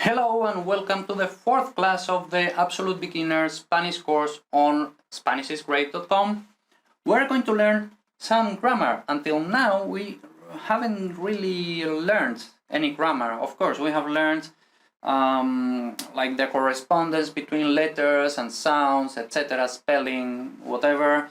Hello and welcome to the fourth class of the Absolute Beginner Spanish course on SpanishIsGreat.com. We're going to learn some grammar. Until now we haven't really learned any grammar. Of course, we have learned like the correspondence between letters and sounds, etc., spelling, whatever,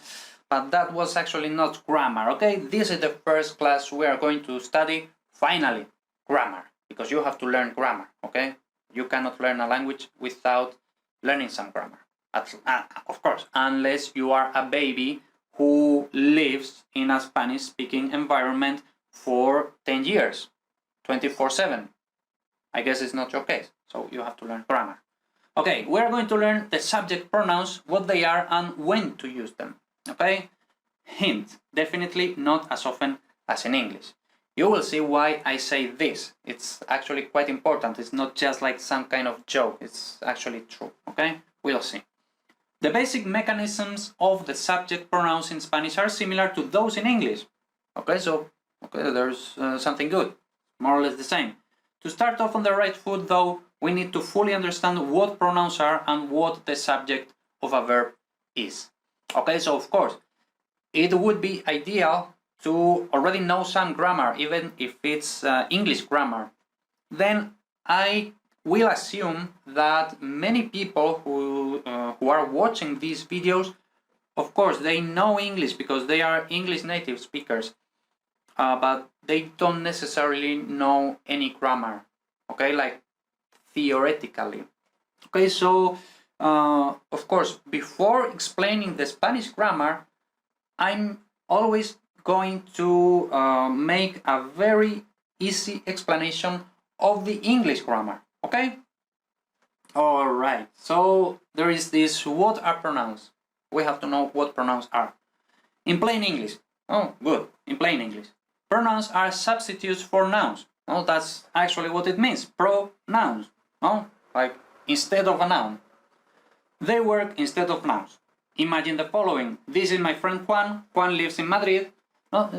but that was actually not grammar, okay? This is the first class we are going to study, finally, grammar. Because you have to learn grammar, okay? You cannot learn a language without learning some grammar. Of course, unless you are a baby who lives in a Spanish-speaking environment for 10 years, 24/7. I guess it's not your case, so you have to learn grammar. Okay, we're going to learn the subject pronouns, what they are, and when to use them, okay? Hint, definitely not as often as in English. You will see why I say this. It's actually quite important. It's not just like some kind of joke. It's actually true, okay? We'll see. The basic mechanisms of the subject pronouns in Spanish are similar to those in English. Okay, so there's something good. More or less the same. To start off on the right foot, though, we need to fully understand what pronouns are and what the subject of a verb is. Okay, so of course, it would be ideal to already know some grammar, even if it's English grammar. Then I will assume that many people who are watching these videos, of course, they know English because they are English native speakers, but they don't necessarily know any grammar, okay, like theoretically. Okay, so of course, before explaining the Spanish grammar, I'm always going to make a very easy explanation of the English grammar, okay? Alright, so there is this, what are pronouns? We have to know what pronouns are. In plain English, oh good, in plain English. Pronouns are substitutes for nouns. Oh, that's actually what it means, pronouns, oh, like instead of a noun. They work instead of nouns. Imagine the following, this is my friend Juan, Juan lives in Madrid. No,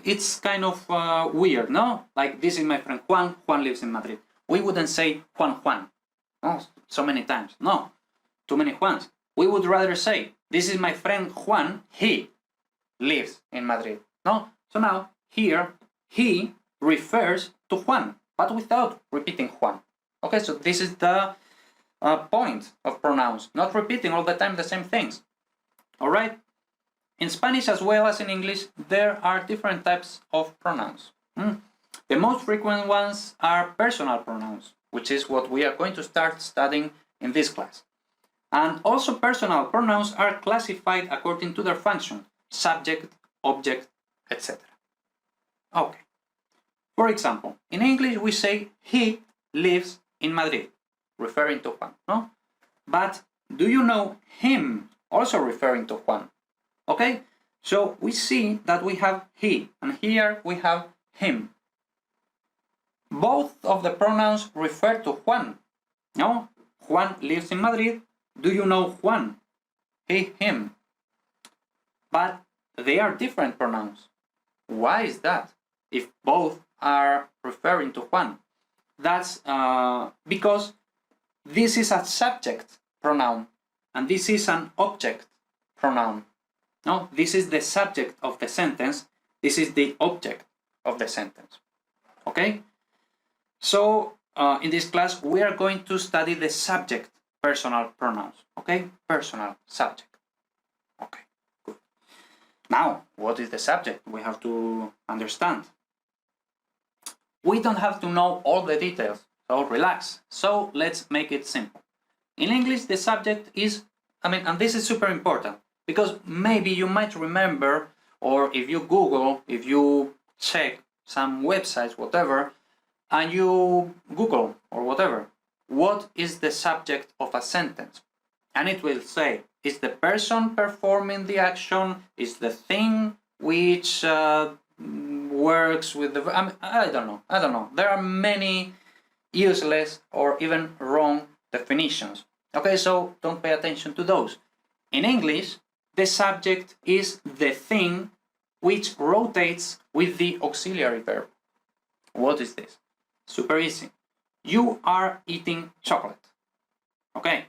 it's kind of weird, no? Like, this is my friend Juan, Juan lives in Madrid. We wouldn't say Juan, oh, so many times. No, too many Juans. We would rather say, this is my friend Juan, he lives in Madrid. No? So now, here, he refers to Juan, but without repeating Juan. Okay, so this is the point of pronouns, not repeating all the time the same things. All right? In Spanish as well as in English, there are different types of pronouns. The most frequent ones are personal pronouns, which is what we are going to start studying in this class. And also personal pronouns are classified according to their function, subject, object, etc. Okay. For example, in English we say he lives in Madrid, referring to Juan, no? But do you know him, also referring to Juan? Okay, so we see that we have he, and here we have him. Both of the pronouns refer to Juan. No? Juan lives in Madrid. Do you know Juan? He, him. But they are different pronouns. Why is that? If both are referring to Juan. That's because this is a subject pronoun, and this is an object pronoun. No, this is the subject of the sentence. This is the object of the sentence. Okay? So, in this class, we are going to study the subject personal pronouns. Okay? Personal subject. Okay, good. Now, what is the subject? We have to understand. We don't have to know all the details, so relax. So, let's make it simple. In English, the subject is, and this is super important, because maybe you might remember, or if you Google, if you check some websites, whatever, and you Google or whatever, what is the subject of a sentence? And it will say, is the person performing the action, is the thing which works with the... I don't know. There are many useless or even wrong definitions. Okay, so don't pay attention to those. In English, the subject is the thing which rotates with the auxiliary verb. What is this? Super easy. You are eating chocolate. Okay,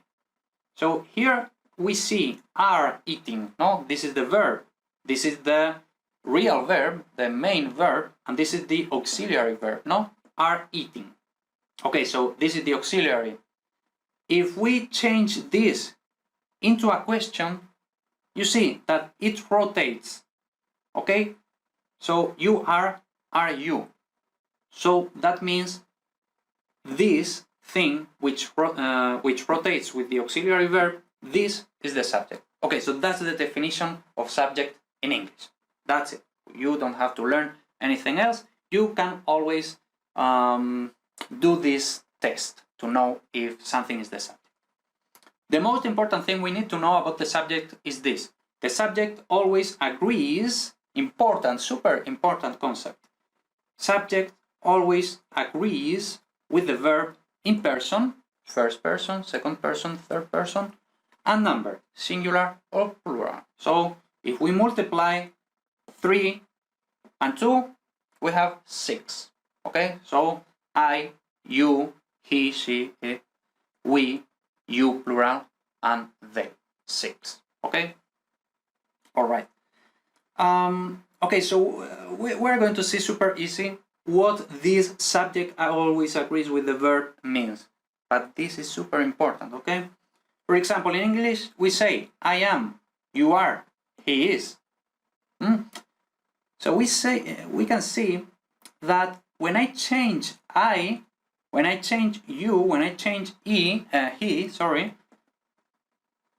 so here we see are eating, no? This is the verb. This is the real verb, the main verb, and this is the auxiliary verb, no? Are eating. Okay, so this is the auxiliary. If we change this into a question, you see that it rotates. Okay, so you are you. So that means this thing which rotates with the auxiliary verb, this is the subject. Okay, so that's the definition of subject in English. That's it. You don't have to learn anything else. You can always do this test to know if something is the subject. The most important thing we need to know about the subject is this. The subject always agrees, important, super important concept. Subject always agrees with the verb in person, first person, second person, third person, and number, singular or plural. So if we multiply 3 and 2, we have 6. Okay, so I, you, he, she, it, we, you, plural, and they, 6. Okay, all right. Okay, so we're going to see super easy what this subject always agrees with the verb means. But this is super important, okay? For example, in English, we say, I am, you are, he is. So we can see that when I change I, when I change you, when I change he,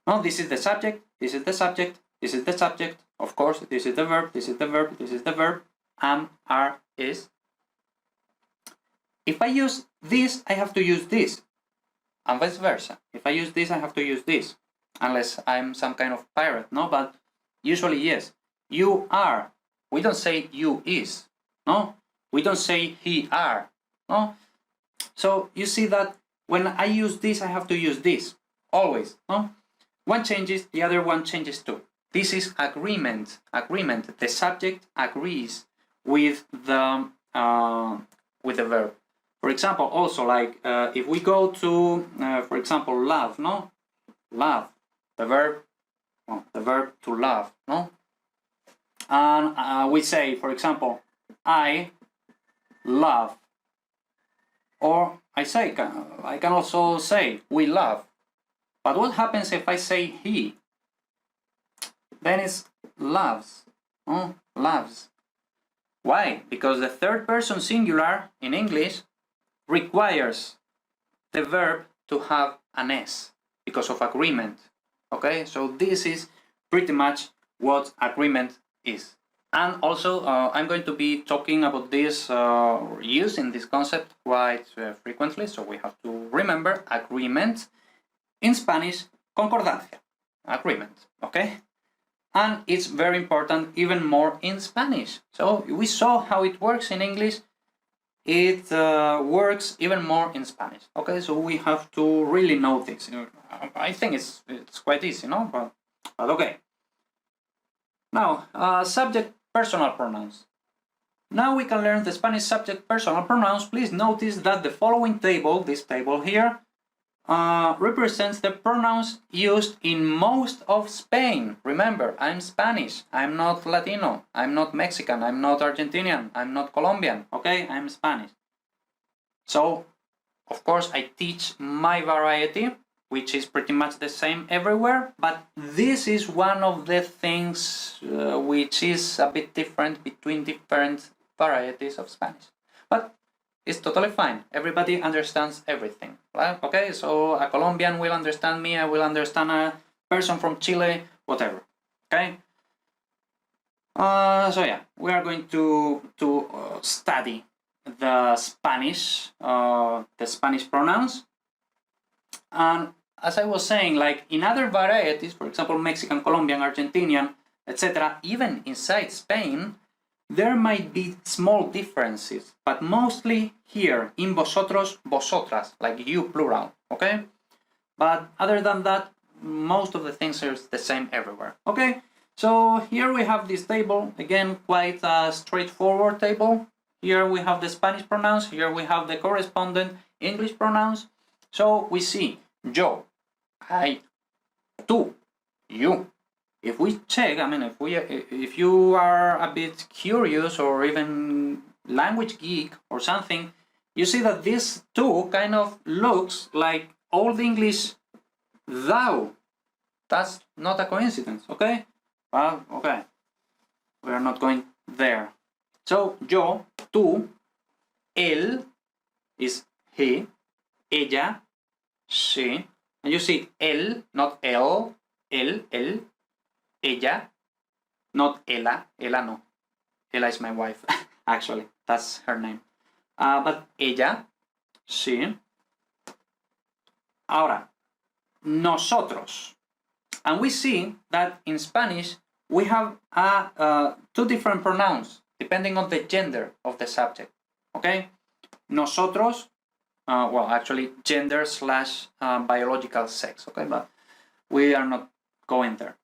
no, this is the subject, this is the subject, this is the subject, of course, this is the verb, this is the verb, this is the verb, am, are, is. If I use this, I have to use this, and vice versa. If I use this, I have to use this, unless I'm some kind of pirate, no? But usually, yes. You are. We don't say you is, no? We don't say he are, no? So you see that when I use this, I have to use this, always, no? One changes, the other one changes too. This is agreement. Agreement. The subject agrees with the verb. For example, also like if we go to, for example, love, no? Love, the verb to love, no? And we say, for example, I love. Or I can also say we love. But what happens if I say he? Then it's loves, no? Loves. Why? Because the third person singular in English requires the verb to have an S because of agreement. Okay, so this is pretty much what agreement is. And also, I'm going to be talking about this, using this concept quite frequently, so we have to remember agreement. In Spanish, concordancia, agreement, okay? And it's very important, even more in Spanish. So we saw how it works in English. It works even more in Spanish. Okay, so we have to really know this. I think it's quite easy, no? But okay. Now, subject personal pronouns. Now we can learn the Spanish subject personal pronouns. Please notice that the following table, this table here, represents the pronouns used in most of Spain. Remember, I'm Spanish, I'm not Latino, I'm not Mexican, I'm not Argentinian, I'm not Colombian, okay? I'm Spanish. So, of course, I teach my variety, which is pretty much the same everywhere, but this is one of the things which is a bit different between different varieties of Spanish. But it's totally fine. Everybody understands everything, right? Okay, so a Colombian will understand me, I will understand a person from Chile, whatever, okay? So yeah, we are going to study the Spanish pronouns. And as I was saying, like in other varieties, for example, Mexican, Colombian, Argentinian, etc., even inside Spain, there might be small differences, but mostly here in vosotros, vosotras, like you plural, okay? But other than that, most of the things are the same everywhere, okay? So here we have this table, again, quite a straightforward table. Here we have the Spanish pronouns, here we have the correspondent English pronouns. So we see yo, I, tú, you. If we check, I mean, if you are a bit curious or even language geek or something, you see that this two kind of looks like Old English thou. That's not a coincidence, okay? Well, okay. We are not going there. So, yo, tú, él is he, ella, she. And you see él, not él, él, ella, not ella, ella no. Ella is my wife, actually, that's her name. But ella, she. Ahora, nosotros. And we see that in Spanish we have two different pronouns depending on the gender of the subject. Okay? Nosotros, well, actually gender slash biological sex. Okay, but we are not going there.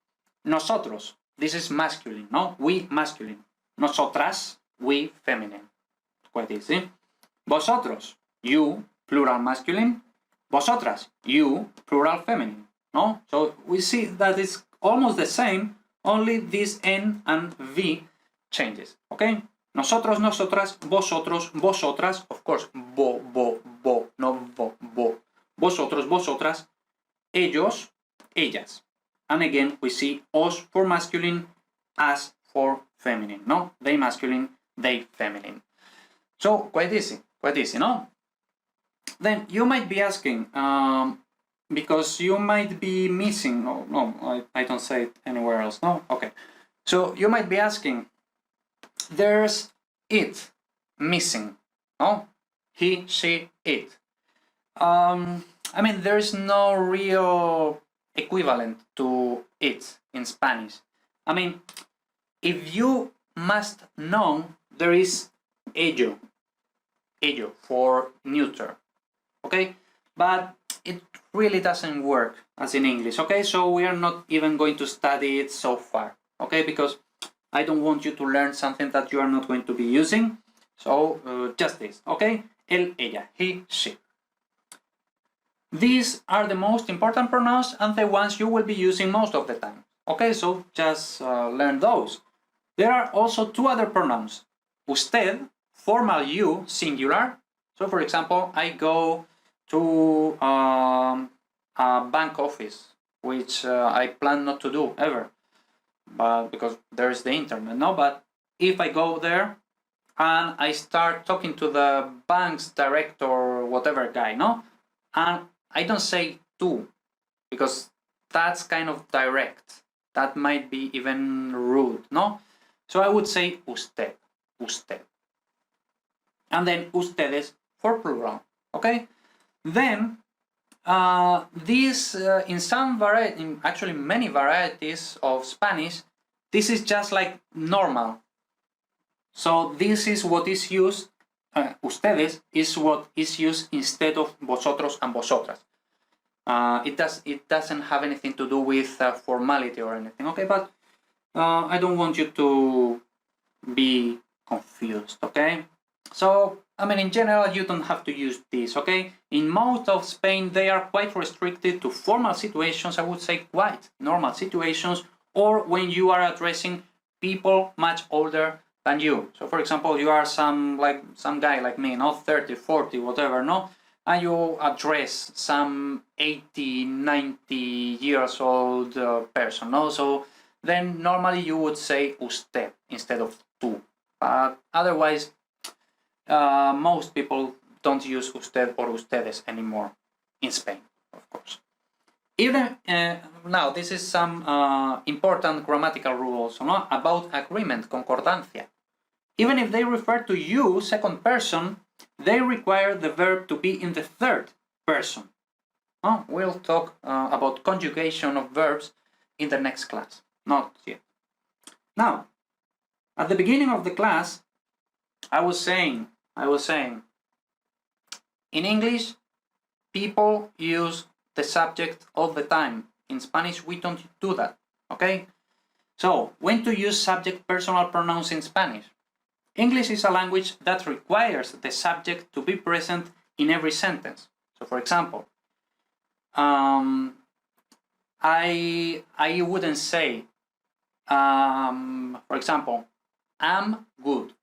Nosotros, this is masculine, no? We masculine. Nosotras, we feminine. Quite easy. Vosotros, you plural masculine. Vosotras, you plural feminine. No? So we see that it's almost the same, only this N and V changes. Okay? Nosotros, nosotras, vosotros, vosotras, of course, bo, no bo. Vosotros, vosotras, ellos, ellas. And again, we see os for masculine, as for feminine. No? They masculine, they feminine. So quite easy, no? Then you might be asking, because you might be missing, no, I don't say it anywhere else, no? Okay. So you might be asking, there's it missing, no? He, she, it. I mean, there's no real equivalent to it in Spanish. I mean, if you must know, there is ello for neuter, okay? But it really doesn't work as in English, okay? So we are not even going to study it so far, okay? Because I don't want you to learn something that you are not going to be using. So just this, okay? Él, ella, he, she. These are the most important pronouns and the ones you will be using most of the time, okay? So just learn those. There are also two other pronouns. Usted, formal you, singular. So for example, I go to a bank office, which I plan not to do ever, but because there's the internet, no? But if I go there and I start talking to the bank's director or whatever guy, no? And I don't say tú, because that's kind of direct. That might be even rude, no? So I would say usted, usted. And then ustedes for plural, okay? Then this in some variety, actually many varieties of Spanish, this is just like normal. So this is what is used, ustedes is what is used instead of vosotros and vosotras. It doesn't have anything to do with formality or anything, okay? But I don't want you to be confused, okay? So, I mean, in general, you don't have to use this, okay? In most of Spain, they are quite restricted to formal situations, I would say quite normal situations, or when you are addressing people much older than you. So, for example, you are some guy like me, no? 30, 40, whatever, no? And you address some 80, 90 years old person, no? So, then normally you would say usted instead of tú. But otherwise, most people don't use usted or ustedes anymore in Spain, of course. Even now, this is some important grammatical rules, no? About agreement, concordancia. Even if they refer to you, second person, they require the verb to be in the third person. Oh, we'll talk about conjugation of verbs in the next class, not yet. Now, at the beginning of the class, I was saying, in English, people use the subject all the time. In Spanish, we don't do that, okay? So, when to use subject personal pronouns in Spanish? English is a language that requires the subject to be present in every sentence. So for example, I wouldn't say, for example, I'm good.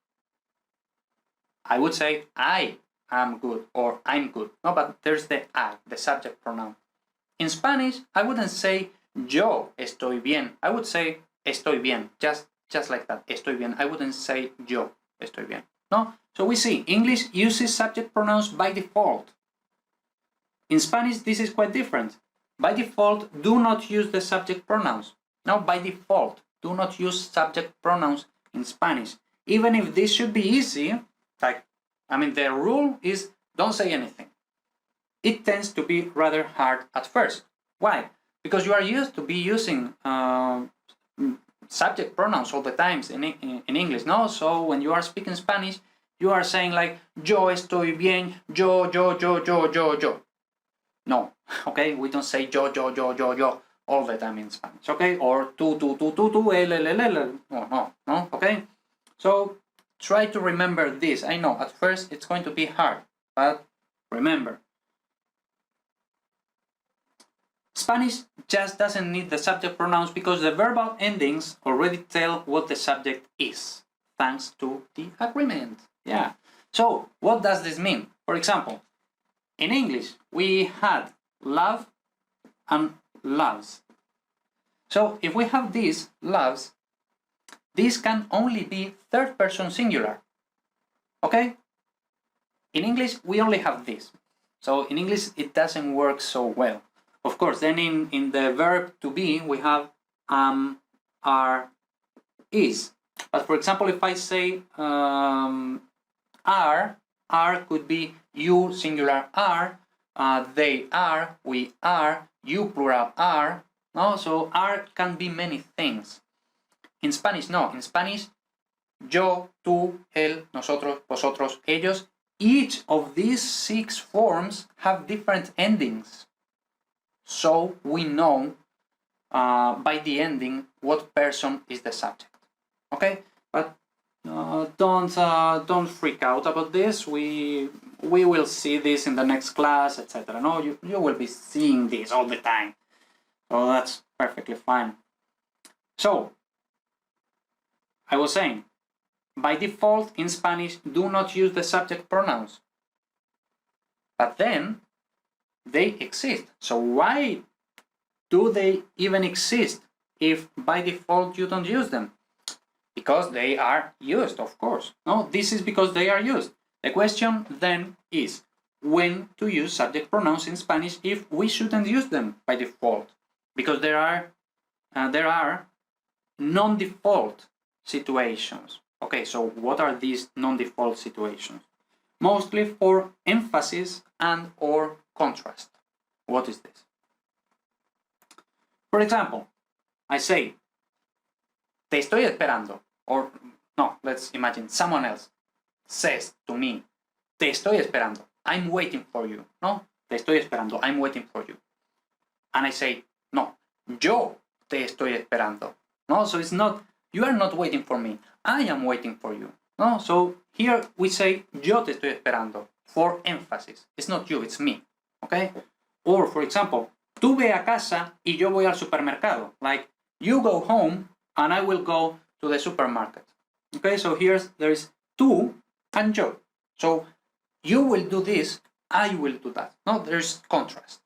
I would say I am good or I'm good. No, but there's the I, the subject pronoun. In Spanish, I wouldn't say yo estoy bien. I would say estoy bien, just like that, estoy bien. I wouldn't say yo estoy bien. No? So we see English uses subject pronouns by default. In Spanish, this is quite different. By default, do not use the subject pronouns. No, by default, do not use subject pronouns in Spanish. Even if this should be easy, the rule is don't say anything. It tends to be rather hard at first. Why? Because you are used to be using subject pronouns all the times in English, no? So when you are speaking Spanish, you are saying like, yo estoy bien, yo. No, okay? We don't say yo all the time in Spanish, okay? Or tú, el. No, okay? So try to remember this. I know at first it's going to be hard, but remember. Spanish just doesn't need the subject pronouns because the verbal endings already tell what the subject is, thanks to the agreement. Yeah. So what does this mean? For example, in English, we had love and loves. So if we have these loves, this can only be third person singular. Okay? In English, we only have this. So in English, it doesn't work so well. Of course, then in the verb to be, we have are, is. But for example, if I say are could be you singular are, they are, we are, you plural are. No, so are can be many things. In Spanish, no. In Spanish, yo, tú, él, nosotros, vosotros, ellos. Each of these 6 forms have different endings. So we know by the ending what person is the subject. Okay, but don't freak out about this. We will see this in the next class, etc. No, you will be seeing this all the time. So that's perfectly fine. So I was saying, by default in Spanish, do not use the subject pronouns. But then they exist. So why do they even exist if by default you don't use them? Because they are used, of course. No, this is because they are used. The question then is when to use subject pronouns in Spanish if we shouldn't use them by default. Because there are non-default situations. Okay, so what are these non-default situations? Mostly for emphasis and or contrast. What is this? For example, I say, te estoy esperando. Or, no, let's imagine someone else says to me, te estoy esperando. I'm waiting for you. No, te estoy esperando. I'm waiting for you. And I say, no, yo te estoy esperando. No, so it's not, you are not waiting for me. I am waiting for you. No, so here we say, yo te estoy esperando for emphasis. It's not you, it's me. Okay? Or, for example, tú ve a casa y yo voy al supermercado. Like, you go home and I will go to the supermarket. Okay, so there is tú and yo. So you will do this, I will do that. No, there's contrast.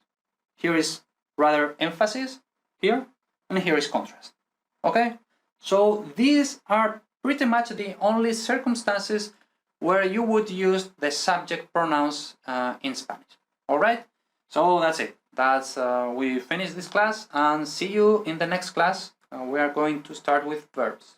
Here is rather emphasis here, and here is contrast. Okay, so these are pretty much the only circumstances where you would use the subject pronouns in Spanish. All right, so that's it. We finished this class and see you in the next class. We are going to start with verbs.